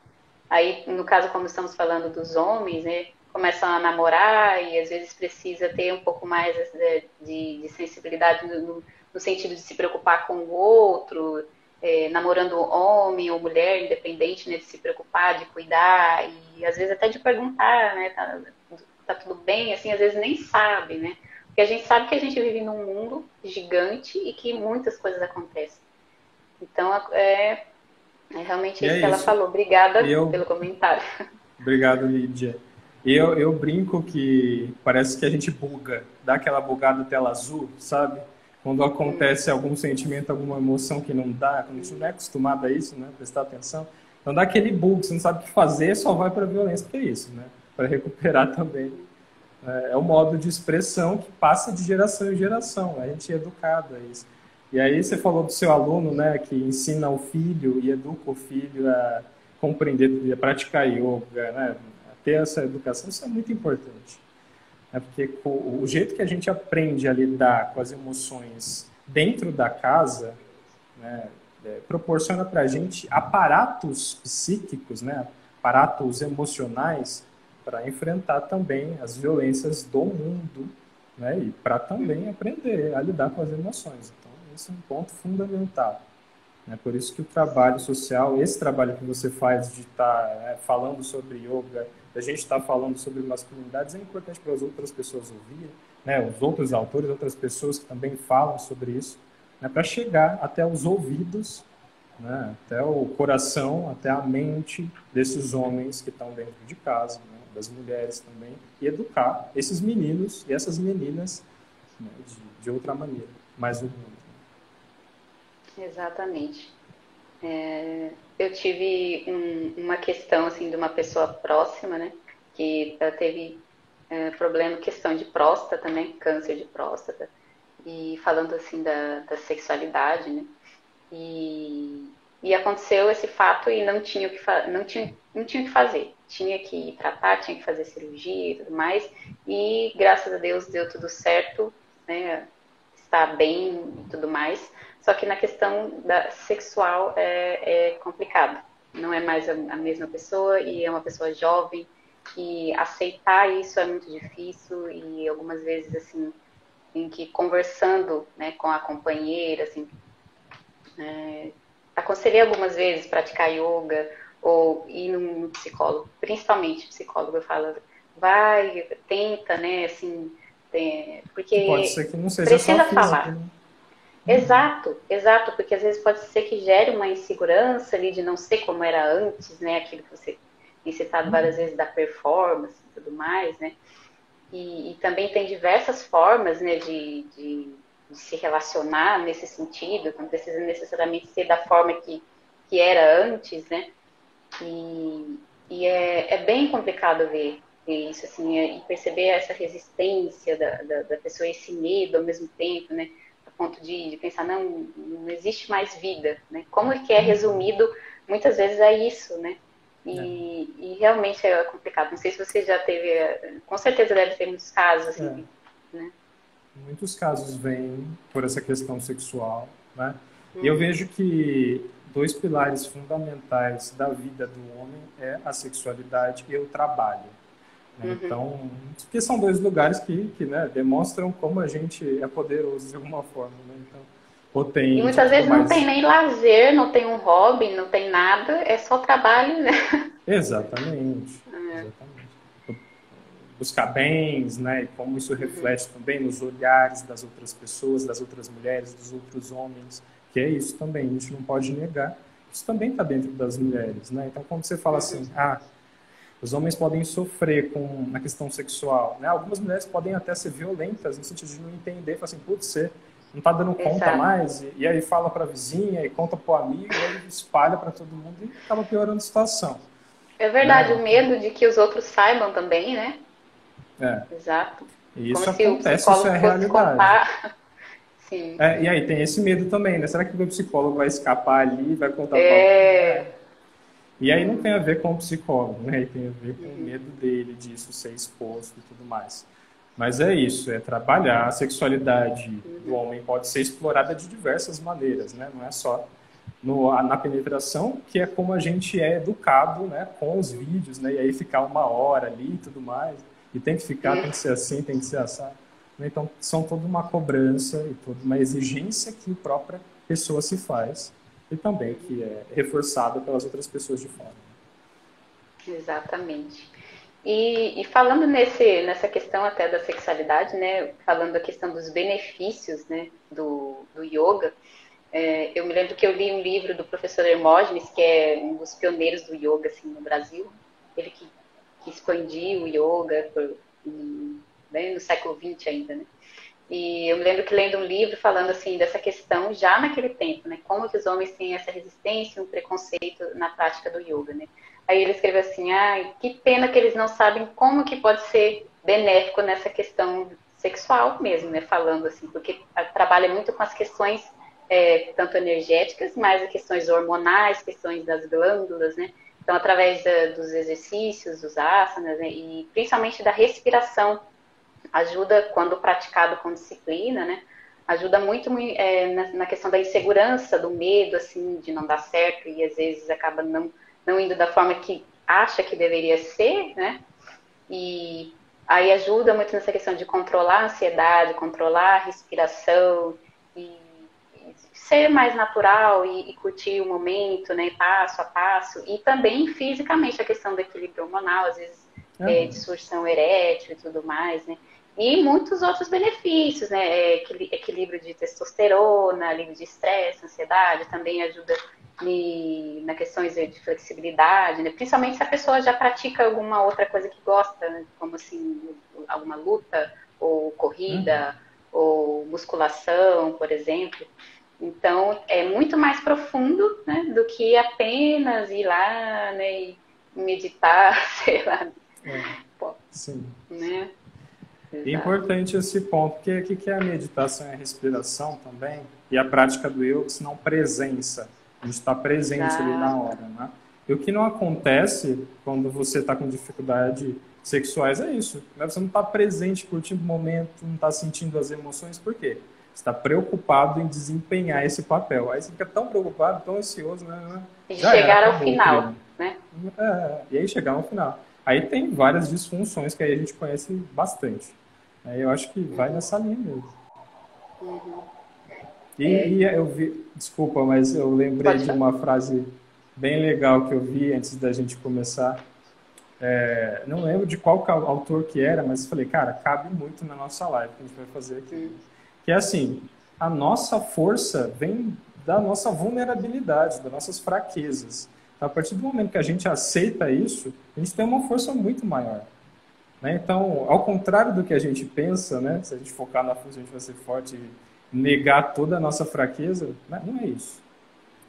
Aí, no caso, como estamos falando dos homens, né, começam a namorar e às vezes precisa ter um pouco mais de sensibilidade no sentido de se preocupar com o outro, namorando homem ou mulher, independente, né, de se preocupar, de cuidar e às vezes até de perguntar, né, tá tudo bem, assim, às vezes nem sabe, né, porque a gente sabe que a gente vive num mundo gigante e que muitas coisas acontecem. Então, realmente E é é isso que ela isso. falou. Obrigada E eu, pelo comentário. obrigado, Lídia. Eu brinco que parece que a gente buga, dá aquela bugada tela azul, sabe? Quando acontece algum sentimento, alguma emoção que não dá, quando a gente não é acostumado a isso, né? Prestar atenção. Então dá aquele bug, você não sabe o que fazer, só vai para a violência, que é isso, né? Para recuperar também. É o modo de expressão que passa de geração em geração. A gente é educado a isso. E aí você falou do seu aluno, né, que ensina o filho e educa o filho a compreender, a praticar yoga, né, a ter essa educação. Isso é muito importante. Né, porque o jeito que a gente aprende a lidar com as emoções dentro da casa, né, proporciona para a gente aparatos psíquicos, né, aparatos emocionais para enfrentar também as violências do mundo, né, e para também aprender a lidar com as emoções. Então, esse é um ponto fundamental. Né? Por isso que o trabalho social, esse trabalho que você faz de estar falando sobre yoga, a gente está falando sobre masculinidades, é importante para as outras pessoas ouvirem, né? Os outros autores, outras pessoas que também falam sobre isso, né? Para chegar até os ouvidos, né? Até o coração, até a mente desses homens que estão dentro de casa, né? Das mulheres também, e educar esses meninos e essas meninas, né? de outra maneira, mais humana. Exatamente. Eu tive uma questão assim de uma pessoa próxima, né? Que ela teve problema, questão de próstata também, câncer de próstata, e falando assim da sexualidade, né? E aconteceu esse fato e não tinha o que não tinha o que fazer. Tinha que tratar, tinha que fazer cirurgia e tudo mais. E graças a Deus deu tudo certo, né? Está bem e tudo mais. Só que na questão sexual é complicado. Não é mais a mesma pessoa e é uma pessoa jovem. E aceitar isso é muito difícil e algumas vezes assim em que conversando, né, com a companheira, assim, aconselhei algumas vezes praticar yoga ou ir num psicólogo, principalmente psicólogo, eu falo, vai, tenta, né, assim, Que pode porque ser que não seja só precisa físico, falar. né? Exato, exato, porque às vezes pode ser que gere uma insegurança ali de não ser como era antes, né, aquilo que você tem citado várias vezes da performance e tudo mais, né, e também tem diversas formas, né, de se relacionar nesse sentido, não precisa necessariamente ser da forma que era antes, né? E é bem complicado ver isso, assim, e perceber essa resistência da pessoa, esse medo ao mesmo tempo, né? A ponto de pensar, não existe mais vida, né? Como é que é resumido, muitas vezes é isso, né? E realmente é complicado. Não sei se você já teve, com certeza deve ter muitos casos, É. assim, né? Muitos casos vêm por essa questão sexual, né? E eu vejo que dois pilares fundamentais da vida do homem é a sexualidade e o trabalho. Né? Então, porque são dois lugares que né, demonstram como a gente é poderoso de alguma forma, né? Então, E potente e muitas tudo vezes não tem mais. nem lazer, não tem um hobby, não tem nada, é só trabalho, né? Exatamente, exatamente. Buscar bens, né? E como isso reflete também nos olhares das outras pessoas, das outras mulheres, dos outros homens, que é isso também, a gente não pode negar. Isso também está dentro das mulheres, né? Então, quando você fala assim, os homens podem sofrer na questão sexual, né? Algumas mulheres podem até ser violentas, no sentido de não entender, falar assim, putz, você não está dando conta Exato. mais, e aí fala para a vizinha, e conta para o amigo, e aí espalha para todo mundo e acaba piorando a situação. É verdade, Né? o medo de que os outros saibam também, né? É, Exato. e Como isso se o acontece, isso é psicólogo a fosse realidade. contar. Sim, E sim. aí tem esse medo também, né? Será que o meu psicólogo vai escapar ali, vai contar para alguém? É. E aí não tem a ver com o psicólogo, né? E tem a ver com o medo dele disso ser exposto e tudo mais. Mas é isso, é trabalhar. A sexualidade do homem pode ser explorada de diversas maneiras, né? Não é só na penetração, que é como a gente é educado, né? Com os vídeos, né? E aí ficar uma hora ali e tudo mais. E tem que ficar, tem que ser assim, tem que ser assado. Então, são toda uma cobrança e toda uma exigência que a própria pessoa se faz e também que é reforçada pelas outras pessoas de fora. Exatamente. E falando nessa questão até da sexualidade, né? Falando da questão dos benefícios, né? Do yoga, Eu me lembro que eu li um livro do professor Hermógenes, que é um dos pioneiros do yoga assim, no Brasil. Ele que expandiu o yoga bem no século XX ainda, né? E eu me lembro que lendo um livro falando assim dessa questão já naquele tempo, né? Como que os homens têm essa resistência, um preconceito na prática do yoga, né? Aí ele escreveu assim, que pena que eles não sabem como que pode ser benéfico nessa questão sexual mesmo, né? Falando assim, porque trabalha muito com as questões tanto energéticas, mas as questões hormonais, questões das glândulas, né? Então, através dos exercícios, dos asanas, né? E principalmente da respiração, ajuda quando praticado com disciplina, né? Ajuda muito na questão da insegurança, do medo, assim, de não dar certo e às vezes acaba não indo da forma que acha que deveria ser, né? E aí ajuda muito nessa questão de controlar a ansiedade, controlar a respiração e ser mais natural e curtir o momento, né, passo a passo, e também fisicamente a questão do equilíbrio hormonal, às vezes disfunção erétil e tudo mais, né, e muitos outros benefícios, né, equilíbrio de testosterona, alívio de estresse, ansiedade, também ajuda na questões de flexibilidade, né, principalmente se a pessoa já pratica alguma outra coisa que gosta, né, como assim, alguma luta, ou corrida, ou musculação, por exemplo. Então, é muito mais profundo, né, do que apenas ir lá, né, e meditar, sei lá. Sim. Né? É importante esse ponto, porque o que é a meditação e a respiração também, e a prática do yoga, senão presença. A gente está presente ali na hora, né? E o que não acontece quando você está com dificuldade sexuais é isso. Né? Você não está presente, curtindo o momento, não está sentindo as emoções, por quê? Você está preocupado em desempenhar esse papel. Aí você fica tão preocupado, tão ansioso, né? E Já era, chegar ao acabou o final, treino. né? E aí chegar no final. Aí tem várias disfunções que aí a gente conhece bastante. Aí eu acho que vai nessa linha mesmo. E eu vi, desculpa, mas eu lembrei de uma frase bem legal que eu vi antes da gente começar. Não lembro de qual autor que era, mas falei, cara, cabe muito na nossa live que a gente vai fazer aqui. Que é assim, a nossa força vem da nossa vulnerabilidade, das nossas fraquezas. Então, a partir do momento que a gente aceita isso, a gente tem uma força muito maior. Né? Então, ao contrário do que a gente pensa, né? Se a gente focar na força, a gente vai ser forte e negar toda a nossa fraqueza, né? Não é isso.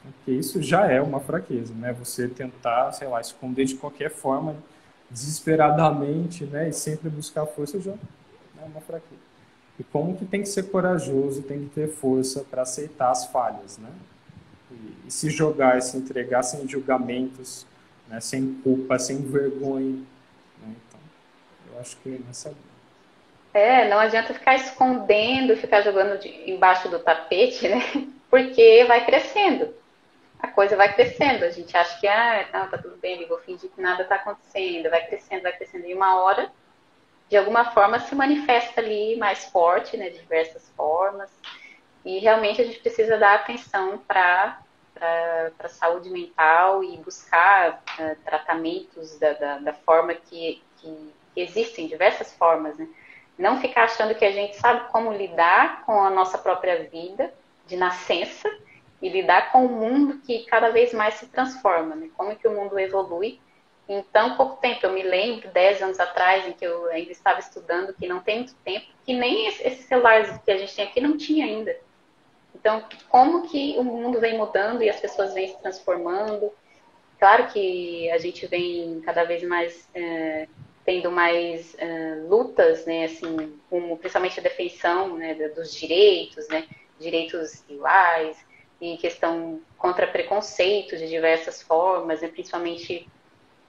Porque isso já é uma fraqueza, né? Você tentar, sei lá, esconder de qualquer forma, desesperadamente, né? E sempre buscar força já é uma fraqueza. E como que tem que ser corajoso, tem que ter força para aceitar as falhas, né? E se jogar, e se entregar sem julgamentos, né? Sem culpa, sem vergonha. Né? Então, eu acho que nessa não adianta ficar escondendo, ficar jogando embaixo do tapete, né? Porque vai crescendo. A coisa vai crescendo. A gente acha que, não, tá tudo bem, vou fingir que nada tá acontecendo. Vai crescendo. E uma hora, de alguma forma, se manifesta ali mais forte, né? De diversas formas. E realmente a gente precisa dar atenção para a saúde mental e buscar tratamentos da forma que existem, diversas formas, né? Não ficar achando que a gente sabe como lidar com a nossa própria vida de nascença e lidar com o mundo que cada vez mais se transforma, né? Como que o mundo evolui em tão pouco tempo. Eu me lembro, 10 anos atrás, em que eu ainda estava estudando, que não tem muito tempo, que nem esses celulares que a gente tem aqui não tinha ainda. Então, como que o mundo vem mudando e as pessoas vêm se transformando? Claro que a gente vem cada vez mais tendo mais lutas, né, assim, como principalmente a defensão, né, dos direitos, né, direitos iguais e questão contra preconceito de diversas formas, né, principalmente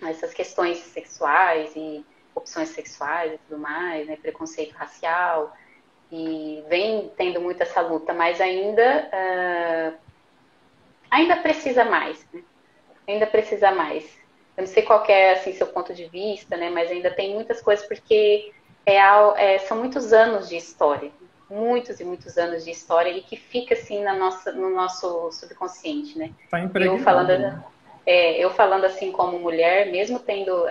essas questões sexuais e opções sexuais e tudo mais, né, preconceito racial, e vem tendo muito essa luta, mas ainda precisa mais, né? Ainda precisa mais. Eu não sei qual é assim, seu ponto de vista, né? Mas ainda tem muitas coisas, porque são muitos anos de história. Muitos e muitos anos de história e que fica assim no nosso subconsciente, né? Tá impregnado. Eu falando assim como mulher, mesmo tendo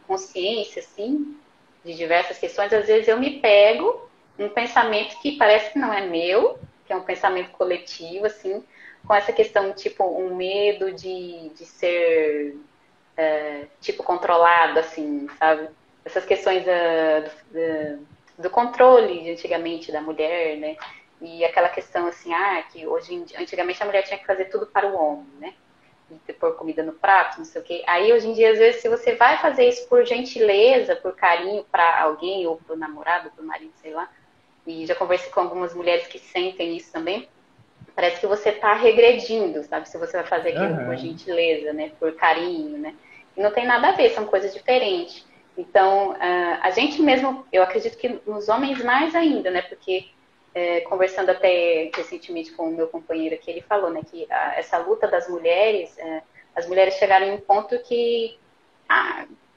consciência assim de diversas questões, às vezes eu me pego um pensamento que parece que não é meu que é um pensamento coletivo, assim, com essa questão, tipo, um medo de ser, tipo, controlado, assim, sabe? Essas questões do controle, de antigamente, da mulher, né? E aquela questão, assim, que hoje, antigamente a mulher tinha que fazer tudo para o homem, né? De pôr comida no prato, não sei o quê. Aí, hoje em dia, às vezes, se você vai fazer isso por gentileza, por carinho para alguém, ou pro namorado, pro marido, sei lá, e já conversei com algumas mulheres que sentem isso também, parece que você está regredindo, sabe? Se você vai fazer aquilo por Aham. gentileza, né? Por carinho, né? E não tem nada a ver, são coisas diferentes. Então, a gente mesmo, eu acredito que nos homens mais ainda, né? Porque conversando até recentemente com o meu companheiro aqui, ele falou, né? Que essa luta das mulheres, as mulheres chegaram em um ponto que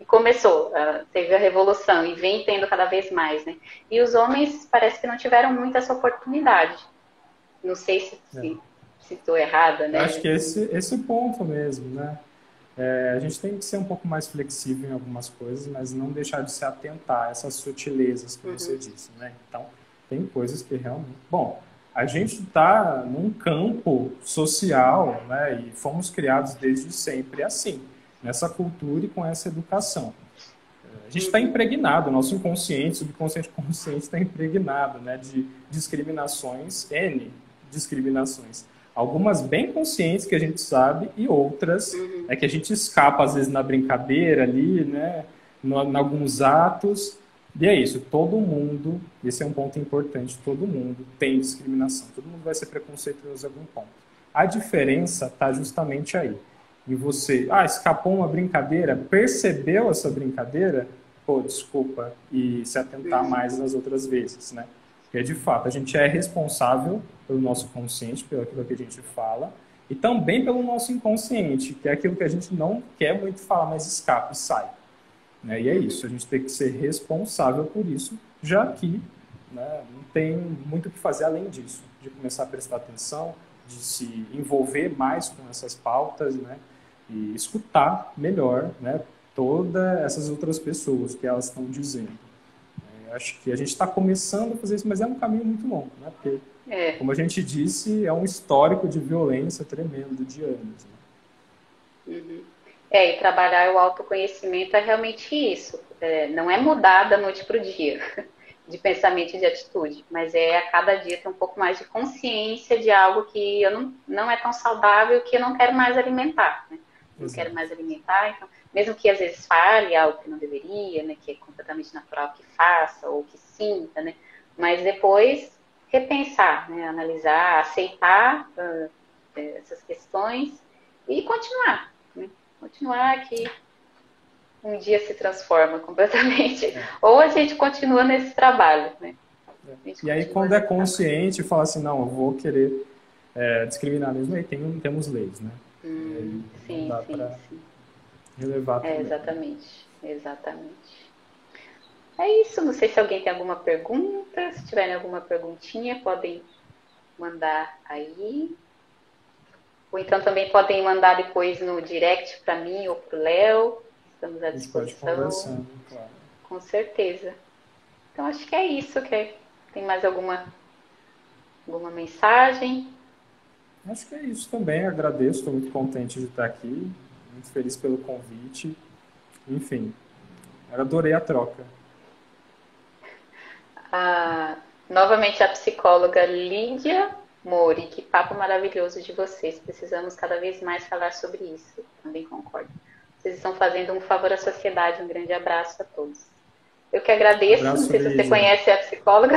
começou, teve a revolução e vem tendo cada vez mais, né? E os homens parece que não tiveram muito essa oportunidade. Não sei se estou errada, Eu acho né? que esse é o ponto mesmo, né? A gente tem que ser um pouco mais flexível em algumas coisas, mas não deixar de se atentar a essas sutilezas que você Uhum, disse, né? Então, tem coisas que realmente... Bom, a gente está num campo social, né? E fomos criados desde sempre assim, nessa cultura e com essa educação. A gente está uhum, impregnado, o nosso inconsciente, subconsciente consciente está impregnado, né, de discriminações, N discriminações. Algumas bem conscientes que a gente sabe e outras uhum, que a gente escapa às vezes na brincadeira ali, né, em alguns atos. E é isso, todo mundo, esse é um ponto importante, todo mundo tem discriminação, todo mundo vai ser preconceituoso em algum ponto. A diferença está justamente aí. E você, escapou uma brincadeira, percebeu essa brincadeira, pô, desculpa, e se atentar uhum. mais nas outras vezes, né? Porque, de fato, a gente é responsável pelo nosso consciente, pelo aquilo que a gente fala, e também pelo nosso inconsciente, que é aquilo que a gente não quer muito falar, mas escapa e sai. Né? E é isso, a gente tem que ser responsável por isso, já que, né, não tem muito o que fazer além disso, de começar a prestar atenção, de se envolver mais com essas pautas, né, e escutar melhor, né, todas essas outras pessoas que elas estão dizendo. Eu acho que a gente está começando a fazer isso, mas é um caminho muito longo, né, porque, É, como a gente disse, é um histórico de violência tremendo de anos. Né? uhum. E trabalhar o autoconhecimento é realmente isso. Não é mudar da noite para o dia de pensamento e de atitude, mas é a cada dia ter um pouco mais de consciência de algo que eu não é tão saudável, que eu não quero mais alimentar, né? Não quero Exato. mais alimentar, então, mesmo que às vezes fale algo que não deveria, né, que é completamente natural que faça ou que sinta, né, mas depois repensar, né, analisar, aceitar essas questões e continuar, né, continuar que um dia se transforma completamente, É. ou a gente continua nesse trabalho, né, a gente E aí, continua quando é nesse trabalho. consciente, fala assim, não, eu vou querer discriminar mesmo, aí temos leis, né? E aí não Sim, dá sim, para sim. relevar também. Né? Exatamente, exatamente. É isso, não sei se alguém tem alguma pergunta. Se tiverem alguma perguntinha, podem mandar aí. Ou então também podem mandar depois no direct para mim ou para o Léo. Estamos à A gente pode ir disposição, conversando, claro. com certeza. Então acho que é isso. Tem mais alguma mensagem? Acho que é isso também. Agradeço, estou muito contente de estar aqui, muito feliz pelo convite. Enfim, eu adorei a troca. Novamente a psicóloga Lídia Mori. Que papo maravilhoso de vocês. Precisamos cada vez mais falar sobre isso. Também concordo. Vocês estão fazendo um favor à sociedade. Um grande abraço a todos. Eu que agradeço. Não Abraço, sei se você Lígia. conhece a psicóloga.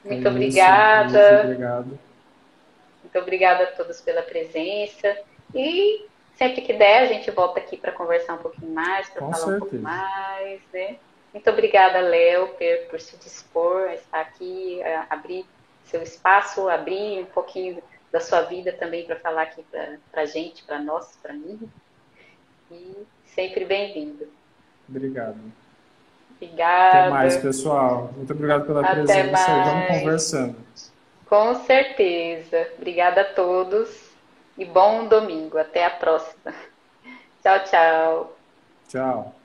Muito Conheço, Lígia, obrigada. obrigado. Muito obrigada a todos pela presença. E sempre que der, a gente volta aqui para conversar um pouquinho mais, para Com falar um pouco certeza. mais, né? Muito obrigada, Léo, por se dispor a estar aqui, a abrir seu espaço, abrir um pouquinho da sua vida também para falar aqui para a gente, para nós, para mim. E sempre bem-vindo. Obrigado. Até mais, Obrigada. pessoal. Muito obrigado pela Até presença e vamos mais. conversando. Com certeza. Obrigada a todos e bom domingo. Até a próxima. Tchau, tchau. Tchau.